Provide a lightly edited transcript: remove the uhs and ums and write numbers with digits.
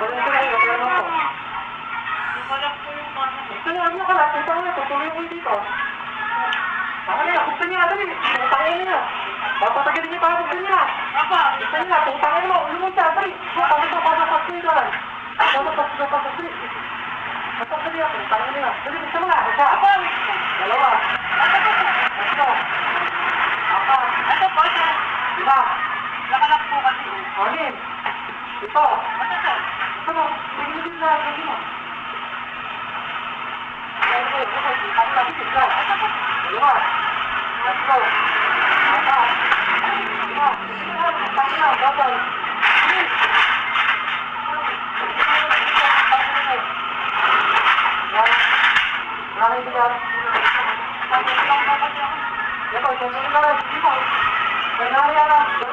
Wala ko lang, wala mo ko. Wala po yung mama. Kaya ano ka lang, punta mo na, tutuloy ko dito. Baka na, gusto niya, dali. Putangin niya. Papatagalin niya para gusto niya. Apa? Gusto niya, putangin mo, ulo mo siya, dali. Pasok sa street ka lang. Pasok sa street. Pasok sa niya, putangin niya. Dali, gusto mo nga, isa. Apa? Dalawa. Ito. Apat. Ito po, sir. Lima. Nakalak po kasi. Anim. Ito. Ito, sir. Ito mo, bigyan mo, bigyan mo. Dalawa. Tatlo. Apat. Lima. Tangina, babay. Maraming bigat. Ito, sunod na lang. Ito. Kaya na.